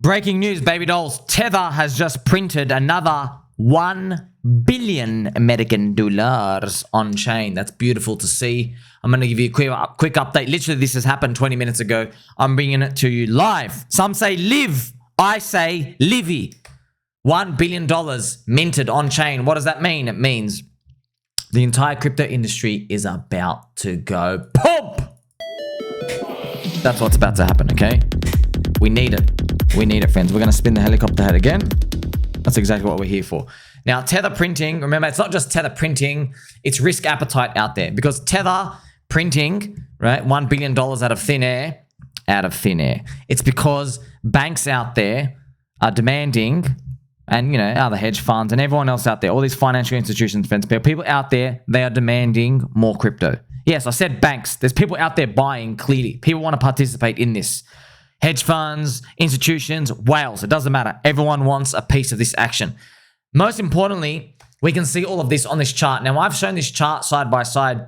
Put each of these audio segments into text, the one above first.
Breaking news, baby dolls. Tether has just printed another 1 billion American dollars on chain. That's beautiful to see. I'm going to give you a quick update. Literally, this has happened 20 minutes ago. I'm bringing it to you live. Some say live. I say livey. $1 billion minted on chain. What does that mean? It means the entire crypto industry is about to go pump. That's what's about to happen, okay? We need it. We need it, friends. We're going to spin the helicopter head again. That's exactly what we're here for. Now, Tether printing, remember, it's not just Tether printing, it's risk appetite out there. Because Tether printing, right, $1 billion out of thin air. It's because banks out there are demanding, and, you know, other hedge funds and everyone else out there, all these financial institutions, friends, people out there, they are demanding more crypto. Yes, I said banks. There's people out there buying clearly. People want to participate in this. Hedge funds, institutions, whales, it doesn't matter. Everyone wants a piece of this action. Most importantly, we can see all of this on this chart. Now, I've shown this chart side by side.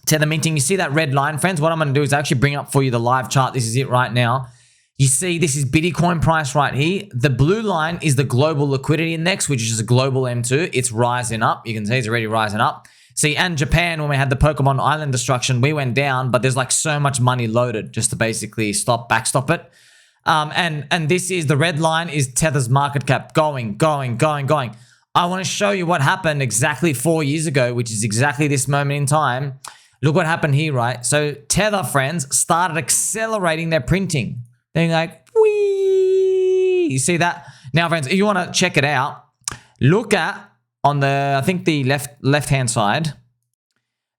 Tether minting, you see that red line, friends? What I'm going to do is actually bring up for you the live chart. This is it right now. You see, this is Bitcoin price right here. The blue line is the global liquidity index, which is a global M2. It's rising up. You can see it's already rising up. See, and Japan, when we had the Pokemon Island destruction, we went down, but there's like so much money loaded just to basically backstop it. And this is, the red line is Tether's market cap going. I want to show you what happened exactly 4 years ago, which is exactly this moment in time. Look what happened here, right? So Tether, friends, started accelerating their printing. They're like, whee! You see that? Now, friends, if you want to check it out, look at on the, I think the left-hand side.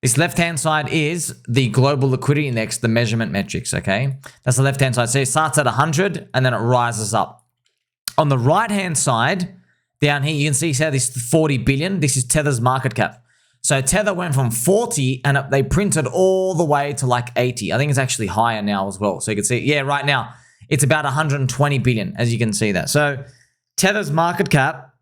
This left-hand side is the global liquidity index, the measurement metrics, okay? That's the left-hand side. So it starts at 100 and then it rises up. On the right-hand side, down here, you can see how this 40 billion, this is Tether's market cap. So Tether went from 40 and they printed all the way to like 80. I think it's actually higher now as well. So you can see, yeah, right now, it's about 120 billion, as you can see that. So Tether's market cap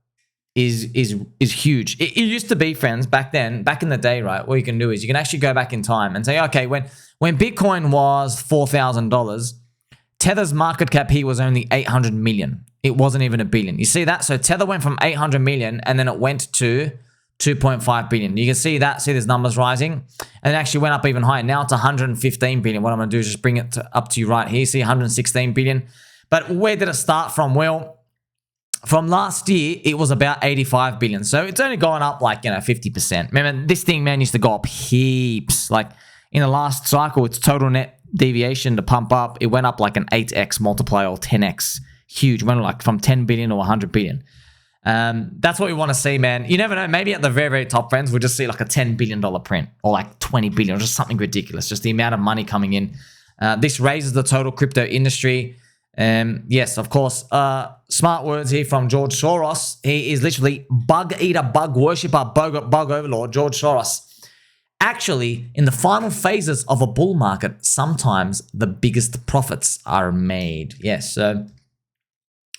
is huge. It used to be, friends, back in the day, right? What you can do is you can actually go back in time and say, okay, when Bitcoin was $4,000, Tether's market cap here was only 800 million. It wasn't even a billion. You see that? So Tether went from 800 million and then it went to 2.5 billion. You can see that, see these numbers rising, and it actually went up even higher. Now it's 115 billion. What I'm going to do is just bring it up to you right here. See 116 billion. But where did it start from? Well, from last year, it was about 85 billion. So it's only gone up like, 50%. Remember, this thing, man, used to go up heaps. Like in the last cycle, its total net deviation to pump up, it went up like an 8x multiplier or 10x. Huge. Went like from 10 billion to 100 billion. That's what we want to see, man. You never know. Maybe at the very, very top, friends, we'll just see like a $10 billion print or like 20 billion or just something ridiculous. Just the amount of money coming in. This raises the total crypto industry. Yes, of course. Smart words here from George Soros. He is literally bug eater, bug worshipper, bug overlord, George Soros. Actually, in the final phases of a bull market, sometimes the biggest profits are made. Yes, so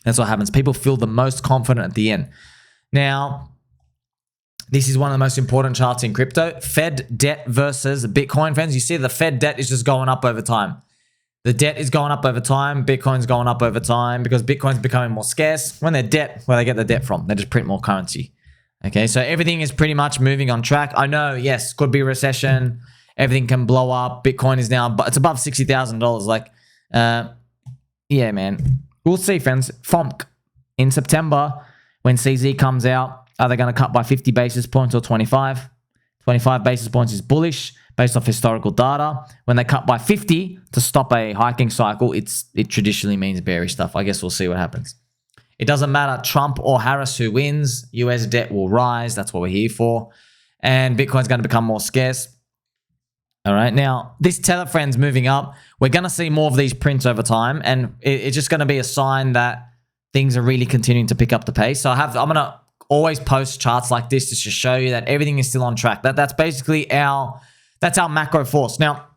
that's what happens. People feel the most confident at the end. Now, this is one of the most important charts in crypto. Fed debt versus Bitcoin, friends. You see the Fed debt is just going up over time. The debt is going up over time. Bitcoin's going up over time because Bitcoin's becoming more scarce. When they're debt, where they get the debt from? They just print more currency. Okay, so everything is pretty much moving on track. I know, yes, could be a recession. Everything can blow up. Bitcoin is now, but it's above $60,000. Like, yeah, man. We'll see, friends. FOMC in September when CZ comes out. Are they going to cut by 50 basis points or 25? 25 basis points is bullish based off historical data. When they cut by 50 to stop a hiking cycle, it traditionally means bearish stuff. I guess we'll see what happens. It doesn't matter Trump or Harris who wins. US debt will rise. That's what we're here for. And Bitcoin's going to become more scarce. All right. Now, this Tether, friends, moving up. We're going to see more of these prints over time. And it's just going to be a sign that things are really continuing to pick up the pace. So I'm going to always post charts like this to just show you that everything is still on track. That's basically our macro force. Now,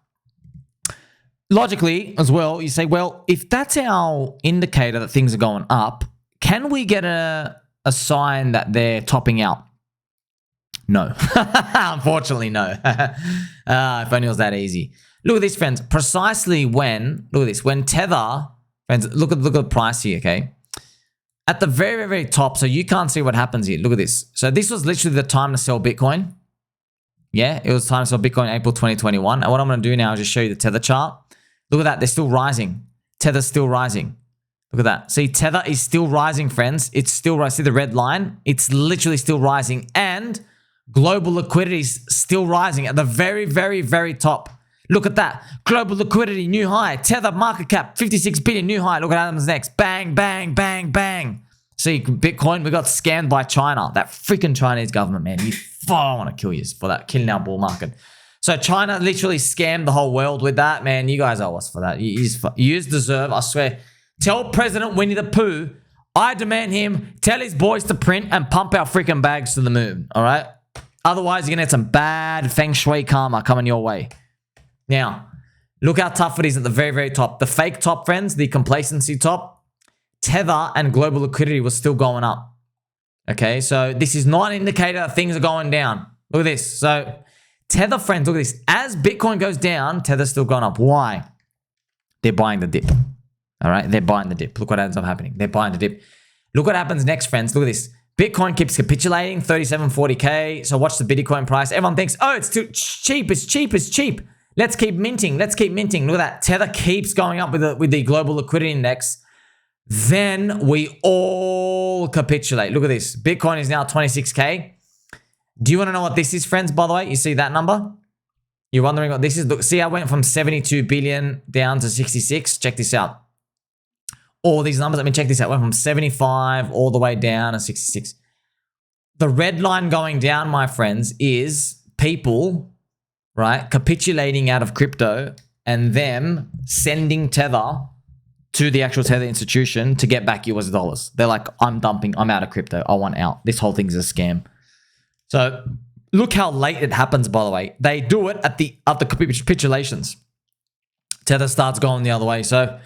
logically as well, you say, well, if that's our indicator that things are going up, can we get a sign that they're topping out? No. Unfortunately, no. If only it was that easy. Look at this, friends. Precisely when, look at this, when Tether Friends, look at the price here, okay? At the very, very, very top, so you can't see what happens here. Look at this. So this was literally the time to sell Bitcoin. Yeah, it was time to sell Bitcoin April 2021. And what I'm going to do now is just show you the Tether chart. Look at that. They're still rising. Tether's still rising. Look at that. See, Tether is still rising, friends. It's still rising. See the red line? It's literally still rising. And global liquidity is still rising at the very, very, very top. Look at that. Global liquidity, new high. Tether market cap, 56 billion, new high. Look at Adam's next. Bang, bang, bang, bang. See, Bitcoin, we got scammed by China. That freaking Chinese government, man. I want to kill you for that. Killing our bull market. So China literally scammed the whole world with that, man. You guys owe us for that. You deserve, I swear. Tell President Winnie the Pooh, I demand him tell his boys to print and pump our freaking bags to the moon, all right? Otherwise, you're going to have some bad feng shui karma coming your way. Now, look how tough it is at the very, very top. The fake top, friends, the complacency top, Tether and global liquidity was still going up. Okay, so this is not an indicator that things are going down. Look at this. So Tether, friends, look at this. As Bitcoin goes down, Tether's still going up. Why? They're buying the dip. All right, they're buying the dip. Look what ends up happening. They're buying the dip. Look what happens next, friends. Look at this. Bitcoin keeps capitulating, 3740K. So watch the Bitcoin price. Everyone thinks, oh, it's too cheap. It's cheap. It's cheap. Let's keep minting. Let's keep minting. Look at that. Tether keeps going up with the global liquidity index. Then we all capitulate. Look at this. Bitcoin is now 26K. Do you want to know what this is, friends, by the way? You see that number? You're wondering what this is? Look, see, I went from 72 billion down to 66. Check this out. All these numbers, let me check this out. Went from 75 all the way down to 66. The red line going down, my friends, is people, right, capitulating out of crypto and them sending Tether to the actual Tether institution to get back US dollars. They're like, I'm dumping, I'm out of crypto. I want out. This whole thing's a scam. So look how late it happens, by the way. They do it at the capitulations. Tether starts going the other way. So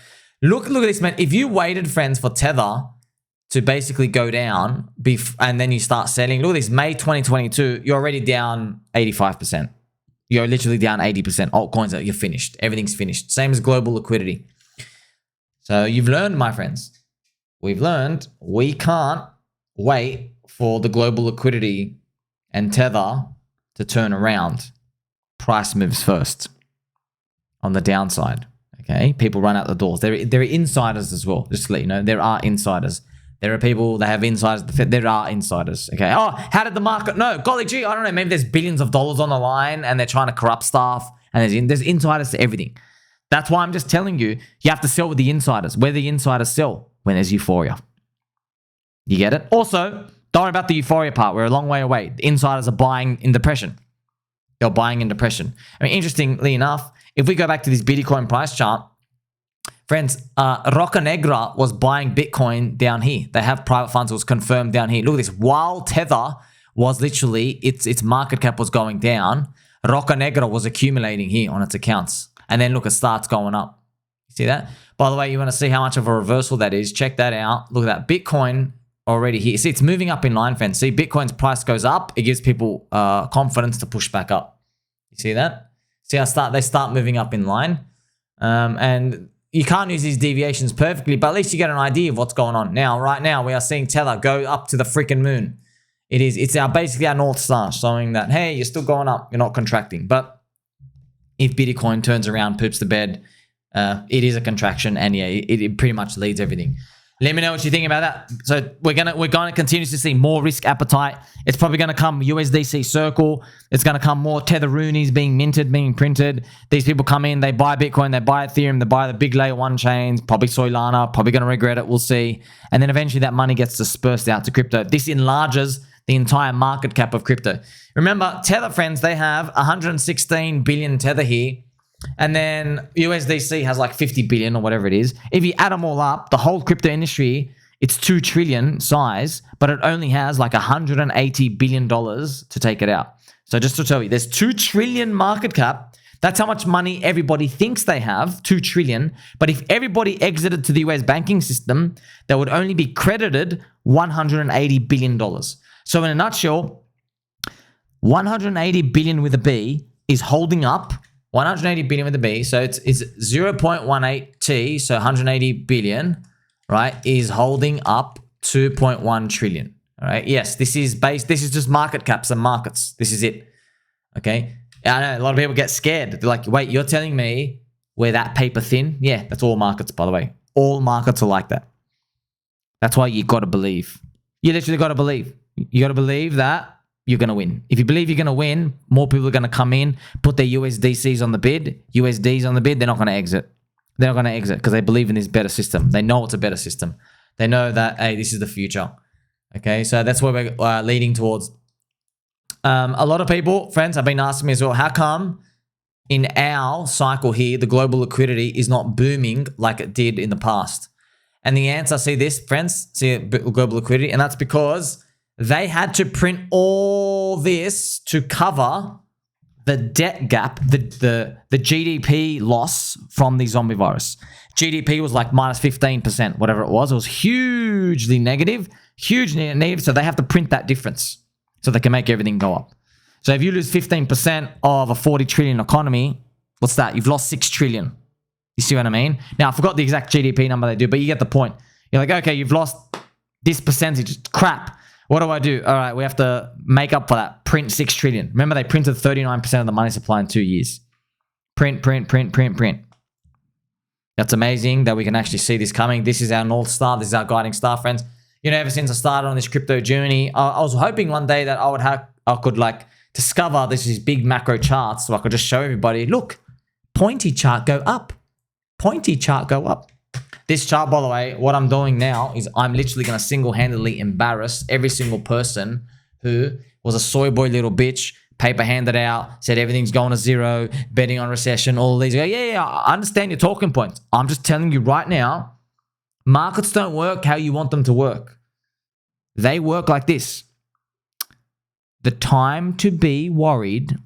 look at this, man. If you waited, friends, for Tether to basically go down and then you start selling, look at this, May 2022, you're already down 85%. You're literally down 80%. Altcoins, you're finished. Everything's finished. Same as global liquidity. So you've learned, my friends. We've learned we can't wait for the global liquidity and Tether to turn around. Price moves first on the downside. Okay, people run out the doors. There are insiders as well. Just to let you know, there are insiders. There are people that have insiders. There are insiders. Okay. Oh, how did the market know? Golly gee, I don't know. Maybe there's billions of dollars on the line and they're trying to corrupt stuff. And there's insiders to everything. That's why I'm just telling you, you have to sell with the insiders. Where the insiders sell? When there's euphoria. You get it? Also, don't worry about the euphoria part. We're a long way away. The insiders are buying in depression. They're buying in depression. I mean, interestingly enough, if we go back to this Bitcoin price chart, friends, Roca Negra was buying Bitcoin down here. They have private funds. It was confirmed down here. Look at this. While Tether was literally, its market cap was going down, Roca Negra was accumulating here on its accounts. And then look, it starts going up. You see that? By the way, you want to see how much of a reversal that is. Check that out. Look at that. Bitcoin already here. See, it's moving up in line, friends. See, Bitcoin's price goes up. It gives people confidence to push back up. You see that? See how they start moving up in line. And you can't use these deviations perfectly, but at least you get an idea of what's going on. Now, right now, we are seeing Tether go up to the freaking moon. It's basically our North Star, showing that, hey, you're still going up. You're not contracting. But if Bitcoin turns around, poops the bed, it is a contraction, and yeah, it pretty much leads everything. Let me know what you think about that. So we're gonna continue to see more risk appetite. It's probably gonna come USDC circle. It's gonna come more Tetheroonies being minted, being printed. These people come in, they buy Bitcoin, they buy Ethereum, they buy the big layer one chains, probably Solana, probably gonna regret it. We'll see. And then eventually that money gets dispersed out to crypto. This enlarges the entire market cap of crypto. Remember, Tether, friends, they have 116 billion Tether here. And then USDC has like 50 billion or whatever it is. If you add them all up, the whole crypto industry, it's 2 trillion size, but it only has like $180 billion to take it out. So just to tell you, there's 2 trillion market cap. That's how much money everybody thinks they have, 2 trillion. But if everybody exited to the US banking system, they would only be credited $180 billion. So in a nutshell, 180 billion with a B is holding up 180 billion with a B. So it's 0.18 T, so 180 billion, right, is holding up 2.1 trillion. All right. Yes, this is just market caps and markets. This is it. Okay. I know a lot of people get scared. They're like, wait, you're telling me we're that paper thin? Yeah, that's all markets, by the way. All markets are like that. That's why you got to believe. You literally got to believe. You got to believe that you're going to win. If you believe you're going to win, more people are going to come in, put their USDCs on the bid, USDs on the bid. They're not going to exit. They're not going to exit because they believe in this better system. They know it's a better system. They know that, hey, this is the future. Okay, so that's where we're leading towards. A lot of people, friends, have been asking me as well, how come in our cycle here, the global liquidity is not booming like it did in the past? And the answer, see this, friends, see global liquidity, and that's because they had to print all this to cover the debt gap, the GDP loss from the zombie virus. GDP was like minus 15%, whatever it was. It was hugely negative, so they have to print that difference so they can make everything go up. So if you lose 15% of a 40 trillion economy, what's that? You've lost 6 trillion. You see what I mean? Now, I forgot the exact GDP number they do, but you get the point. You're like, okay, you've lost this percentage. Crap. What do I do? All right, we have to make up for that. Print 6 trillion. Remember, they printed 39% of the money supply in 2 years. Print. That's amazing that we can actually see this coming. This is our North Star. This is our guiding star, friends. You know, ever since I started on this crypto journey, I was hoping one day that I could like discover these big macro charts so I could just show everybody, look, pointy chart go up. Pointy chart go up. This chart, by the way, what I'm doing now is I'm literally going to single-handedly embarrass every single person who was a soy boy little bitch, paper handed out, said everything's going to zero, betting on recession, all these. Yeah, I understand your talking points. I'm just telling you right now, markets don't work how you want them to work. They work like this. The time to be worried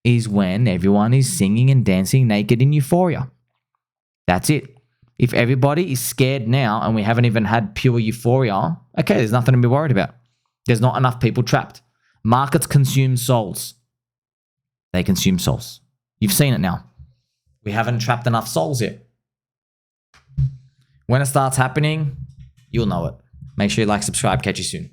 is when everyone is singing and dancing naked in Euphoria. That's it. If everybody is scared now and we haven't even had pure euphoria, okay, there's nothing to be worried about. There's not enough people trapped. Markets consume souls. They consume souls. You've seen it now. We haven't trapped enough souls yet. When it starts happening, you'll know it. Make sure you like, subscribe. Catch you soon.